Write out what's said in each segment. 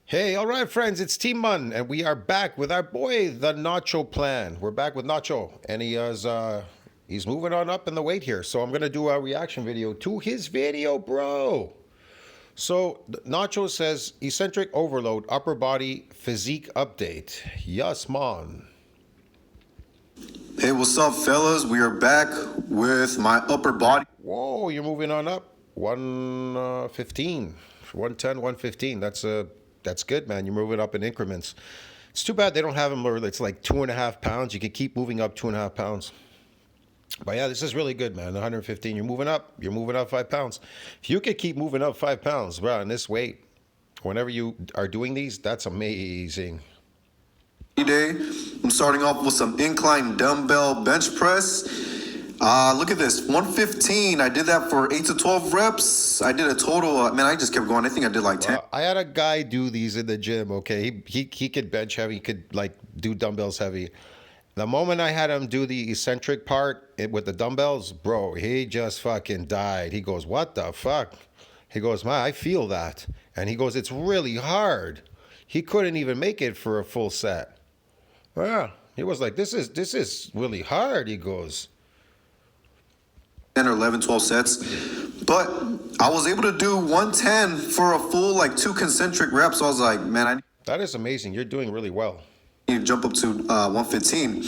Hey, all right, friends, it's Team Mun, and we are back with our boy, the Nacho Plan. We're back with Nacho, and he's moving on up in the weight here. So I'm gonna do a reaction video to his video, bro. So Nacho says eccentric overload, upper body physique update. Yes, man. Hey, what's up, fellas? We are back with my upper body. Whoa, you're moving on up. 115, 110, 115. That's good, man. You're moving up in increments. It's too bad they don't have them where it's like 2.5 pounds. You can keep moving up 2.5 pounds. But yeah, this is really good, man. 115. You're moving up. You're moving up 5 pounds. If you could keep moving up 5 pounds, bro, in this weight, whenever you are doing these, that's amazing. Today, I'm starting off with some incline dumbbell bench press. Look at this, 115. I did that for 8 to 12 reps. I did a total, man, I just kept going. I think I did like 10. I had a guy do these in the gym, okay? He could bench heavy, he could like do dumbbells heavy. The moment I had him do the eccentric part with the dumbbells, bro, he just fucking died. He goes, what the fuck? He goes, man, I feel that. And he goes, it's really hard. He couldn't even make it for a full set. Yeah, he was like, this is really hard, he goes. 10 or 11, 12 sets. But I was able to do 110 for a full, like, 2 concentric reps. So I was like, man, I That is amazing. You're doing really well. need to jump up to 115.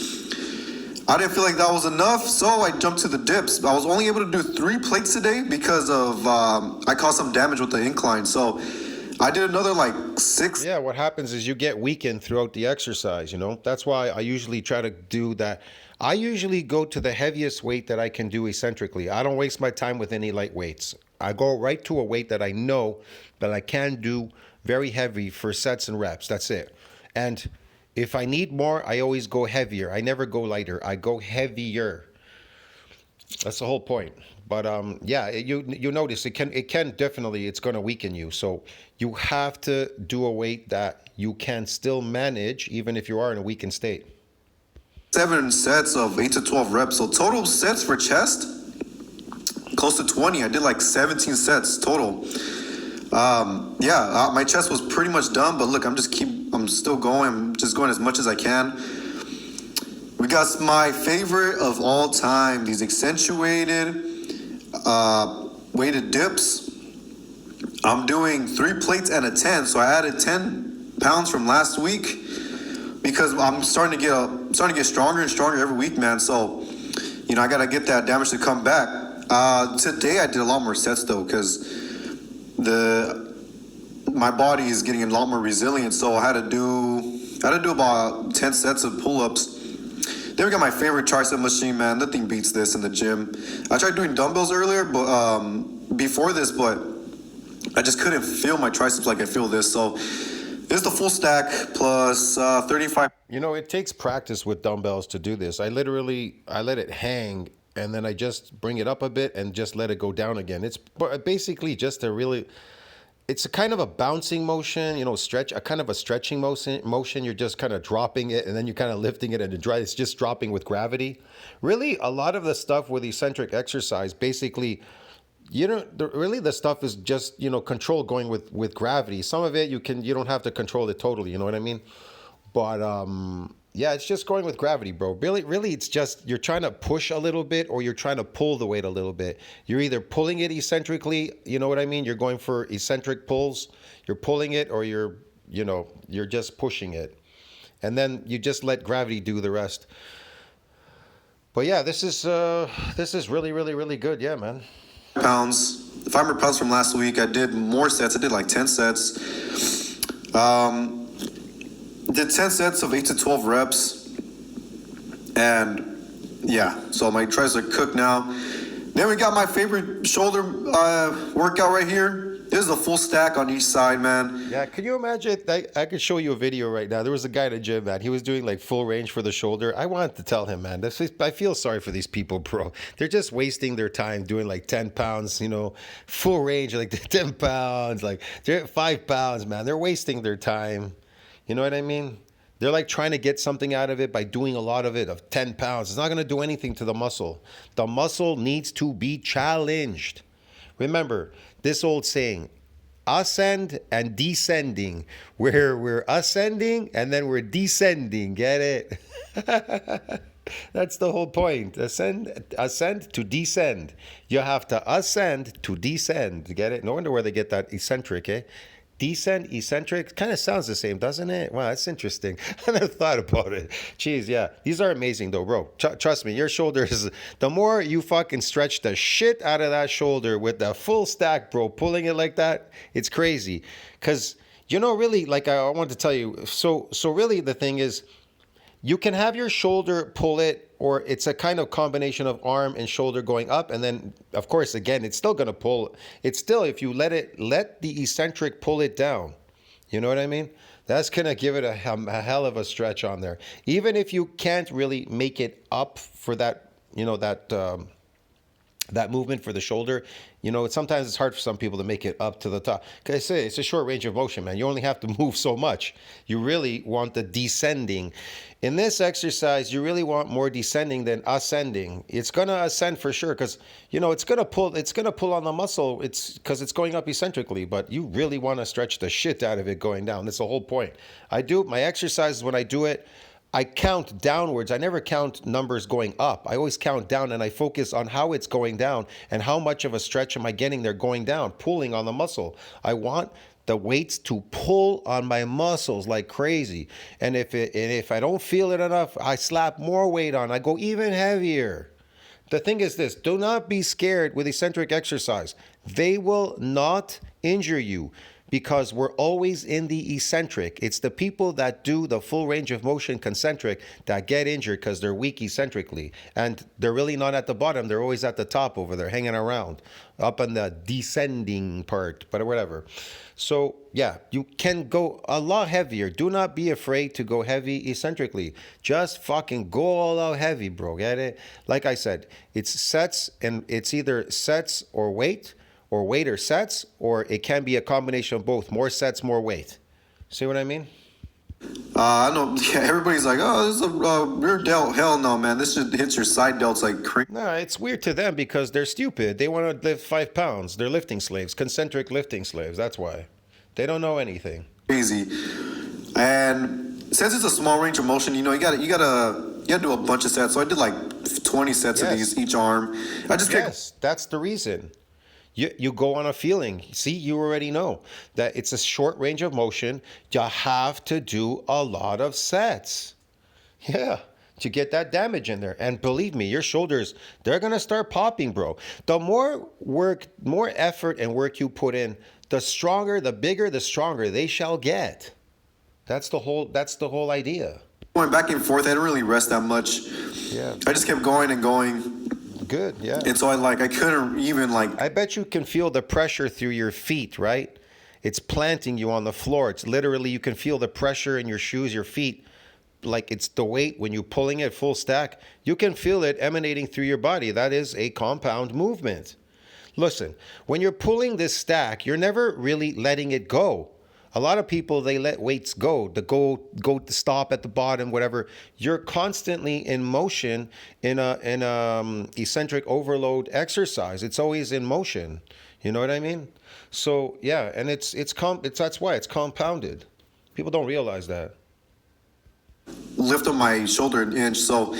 I didn't feel like that was enough, so I jumped to the dips. I was only able to do 3 plates a day because of I caused some damage with the incline. So I did another like 6. Yeah, what happens is you get weakened throughout the exercise, you know? That's why I usually try to do that. I usually go to the heaviest weight that I can do eccentrically. I don't waste my time with any light weights. I go right to a weight that I know that I can do very heavy for sets and reps. That's it. And if I need more, I always go heavier. I never go lighter. I go heavier. That's the whole point. But yeah, you notice it can definitely, it's going to weaken you. So you have to do a weight that you can still manage even if you are in a weakened state. 7 sets of 8 to 12 reps. So total sets for chest, close to 20. I did like 17 sets total. My chest was pretty much done, but look, I'm still going. I'm just going as much as I can. We got my favorite of all time, these accentuated weighted dips. I'm doing 3 plates and a 10, so I added 10 pounds from last week because I'm starting to get stronger and stronger every week, man. So, I gotta get that damage to come back. Today I did a lot more sets though, because my body is getting a lot more resilient. So I had to do about 10 sets of pull-ups. Then we got my favorite tricep machine, man. Nothing beats this in the gym. I tried doing dumbbells earlier, but before this, but I just couldn't feel my triceps like I feel this. So this is the full stack plus 35. You know, it takes practice with dumbbells to do this. I let it hang and then I just bring it up a bit and just let it go down again. It's basically just it's a kind of a bouncing motion, a kind of a stretching motion. You're just kind of dropping it and then you're kind of lifting it and it's just dropping with gravity. Really, a lot of the stuff with eccentric exercise, basically, the stuff is just, control going with gravity. Some of it you don't have to control it totally, you know what I mean? But yeah, it's just going with gravity, bro. Really, it's just you're trying to push a little bit or you're trying to pull the weight a little bit. You're either pulling it eccentrically, you know what I mean? You're going for eccentric pulls. You're pulling it or you're just pushing it. And then you just let gravity do the rest. But yeah, this is really, really, really good. Yeah, man. Pounds, 500 pounds from last week. I did more sets. I did like 10 sets. Did 10 sets of 8 to 12 reps. And yeah, so my triceps are cooked now. Then we got my favorite shoulder workout right here. This is the full stack on each side, man. Yeah, can you imagine? I could show you a video right now. There was a guy at a gym, man. He was doing like full range for the shoulder. I wanted to tell him, man, I feel sorry for these people, bro. They're just wasting their time doing like 10 pounds, full range, like 10 pounds, like 5 pounds, man. They're wasting their time. You know what I mean? They're like trying to get something out of it by doing a lot of it, of 10 pounds. It's not going to do anything to the muscle. The muscle needs to be challenged. Remember, this old saying, ascend and descending. We're ascending and then we're descending. Get it? That's the whole point. Ascend to descend. You have to ascend to descend. Get it? No wonder where they get that eccentric, eh? Descent, eccentric, kind of sounds the same, doesn't it? Wow, that's interesting. I never thought about it. Jeez, yeah. These are amazing though, bro. Trust me, your shoulders, the more you fucking stretch the shit out of that shoulder with the full stack, bro, pulling it like that, it's crazy. Because, really, like I want to tell you, so really the thing is, you can have your shoulder pull it, or it's a kind of combination of arm and shoulder going up. And then, of course, again, it's still going to pull. It's still, if you let the eccentric pull it down. You know what I mean? That's going to give it a hell of a stretch on there. Even if you can't really make it up for that, that movement for the shoulder, sometimes it's hard for some people to make it up to the top. Because I say it's a short range of motion, man. You only have to move so much. You really want the descending. In this exercise, you really want more descending than ascending. It's gonna ascend for sure, because it's gonna pull. It's gonna pull on the muscle. It's because it's going up eccentrically, but you really want to stretch the shit out of it going down. That's the whole point. I do my exercises when I do it. I count downwards. I never count numbers going up. I always count down, and I focus on how it's going down and how much of a stretch am I getting there going down, pulling on the muscle. I want the weights to pull on my muscles like crazy. And if I don't feel it enough, I slap more weight on. I go even heavier. The thing is this, do not be scared with eccentric exercise. They will not injure you, because we're always in the eccentric. It's the people that do the full range of motion concentric that get injured because they're weak eccentrically. And they're really not at the bottom. They're always at the top over there, hanging around, up on the descending part, but whatever. So, yeah, you can go a lot heavier. Do not be afraid to go heavy eccentrically. Just fucking go all out heavy, bro. Get it? Like I said, it's sets, and it's either sets or weight or sets, or it can be a combination of both. More sets, more weight. See what I mean? I know. Yeah, everybody's like, "Oh, this is a rear delt." Hell no, man. This just hits your side delts like crazy. No, it's weird to them because they're stupid. They want to lift 5 pounds. They're lifting slaves, concentric lifting slaves. That's why. They don't know anything. Crazy. And since it's a small range of motion, you gotta do a bunch of sets. So I did like 20 sets of these each arm. Yes, that's the reason. You go on a feeling. See, you already know that it's a short range of motion. You have to do a lot of sets. Yeah, to get that damage in there. And believe me, your shoulders, they're going to start popping, bro. The more work, more effort and work you put in, the stronger, the bigger, the stronger they shall get. That's the whole idea. Going back and forth, I didn't really rest that much. Yeah. I just kept going and going. Good, yeah. And so I couldn't even I bet you can feel the pressure through your feet, right? It's planting you on the floor. It's literally, you can feel the pressure in your shoes, your feet, like it's the weight when you're pulling it full stack. You can feel it emanating through your body. That is a compound movement. Listen, when you're pulling this stack, you're never really letting it go. A lot of people, they let weights go to stop at the bottom, whatever. You're constantly in motion in a eccentric overload exercise. It's always in motion. You know what I mean? So yeah, and that's why it's compounded. People don't realize that. Lift up my shoulder an inch. So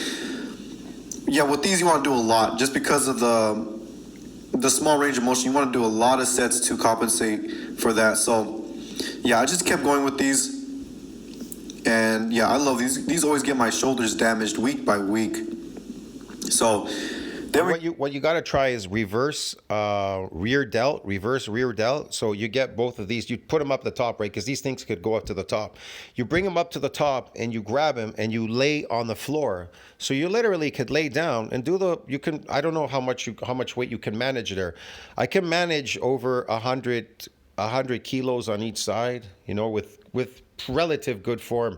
yeah, with these you want to do a lot, just because of the small range of motion. You want to do a lot of sets to compensate for that. So yeah, I just kept going with these, and yeah, I love these. These always get my shoulders damaged week by week. So then what you got to try is reverse rear delt. So you get both of these. You put them up the top, right? Because these things could go up to the top. You bring them up to the top, and you grab them, and you lay on the floor. So you literally could lay down and do you can. I don't know how much weight you can manage there. I can manage over 100 kilos on each side, with relative good form.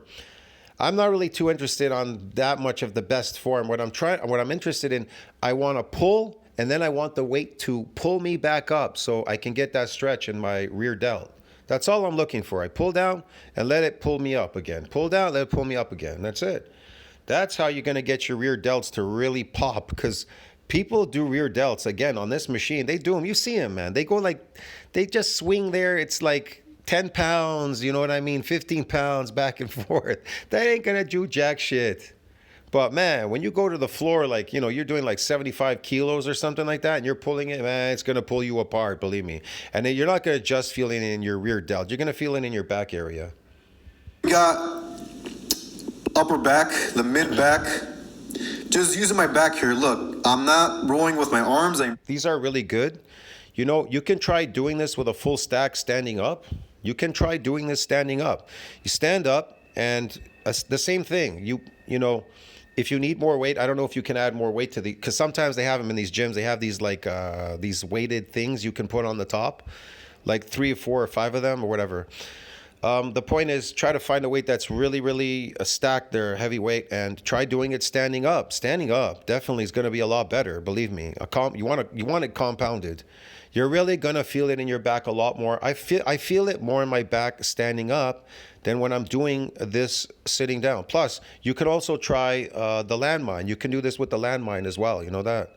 I'm not really too interested on that much of the best form. What I'm interested in, I want to pull, and then I want the weight to pull me back up so I can get that stretch in my rear delt. That's all I'm looking for. I pull down and let it pull me up again. Pull down, let it pull me up again. That's it. That's how you're going to get your rear delts to really pop, because People do rear delts again on this machine. They do them. You see them, man. They go like, they just swing there. It's like 10 pounds, you know what I mean? 15 pounds back and forth. That ain't gonna do jack shit. But man, when you go to the floor, like, you know, you're doing like 75 kilos or something like that, and you're pulling it, man, it's gonna pull you apart, believe me. And then you're not gonna just feel it in your rear delt. You're gonna feel it in your back area. We got upper back, the mid back. Just using my back here. Look, I'm not rowing with my arms. These are really good. You know, you can try doing this with a full stack standing up. You can try doing this standing up. You stand up, and the same thing. You know, if you need more weight, I don't know if you can add more weight to the, because sometimes they have them in these gyms. They have these like these weighted things you can put on the top, like 3 or 4 or 5 of them or whatever. The point is, try to find a weight that's really, really stacked there, heavy weight, and try doing it standing up. Standing up definitely is going to be a lot better. Believe me. You want it compounded. You're really going to feel it in your back a lot more. I feel it more in my back standing up than when I'm doing this sitting down. Plus, you could also try the landmine. You can do this with the landmine as well. You know that.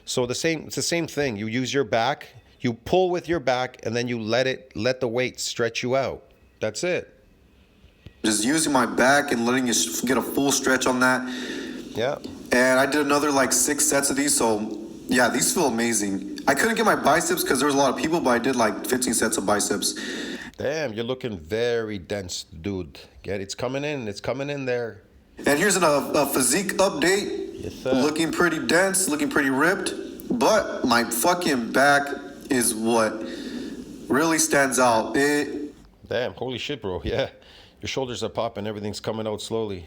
So it's the same thing. You use your back, you pull with your back, and then you let the weight stretch you out. That's it. Just using my back and letting it get a full stretch on that. Yeah. And I did another like 6 sets of these. So yeah, these feel amazing. I couldn't get my biceps because there was a lot of people, but I did like 15 sets of biceps. Damn, you're looking very dense, dude. It's coming in. It's coming in there. And here's a physique update. Yes, sir. Looking pretty dense, looking pretty ripped. But my fucking back is what really stands out. Damn, holy shit, bro. Yeah. Your shoulders are popping. Everything's coming out slowly.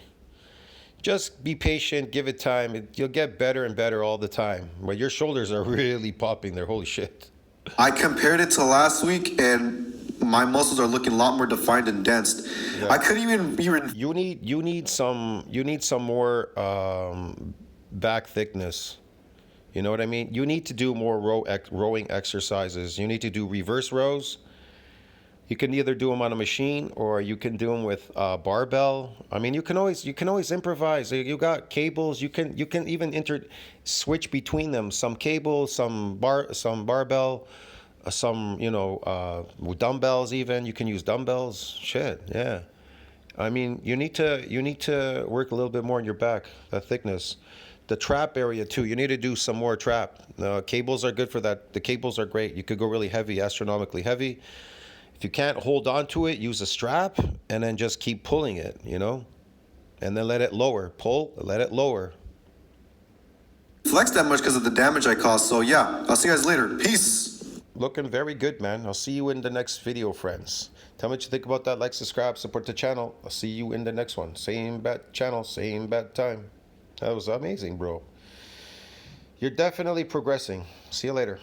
Just be patient. Give it time. You'll get better and better all the time. But your shoulders are really popping there. Holy shit. I compared it to last week, and my muscles are looking a lot more defined and dense. Yeah. I couldn't even. You need some more back thickness. You know what I mean? You need to do more rowing exercises. You need to do reverse rows. You can either do them on a machine or you can do them with barbell. I mean, you can always improvise. You got cables. You can even switch between them. Some cables, some barbell, some dumbbells. Even you can use dumbbells. Shit, yeah. I mean, you need to work a little bit more on your back, that thickness. The trap area too. You need to do some more trap. Cables are good for that. The cables are great. You could go really heavy, astronomically heavy. If you can't hold on to it, use a strap and then just keep pulling it, you know? And then let it lower. Pull, let it lower. Flex that much because of the damage I caused. So yeah, I'll see you guys later. Peace. Looking very good, man. I'll see you in the next video, friends. Tell me what you think about that. Like, subscribe, support the channel. I'll see you in the next one. Same bad channel, same bad time. That was amazing, bro. You're definitely progressing. See you later.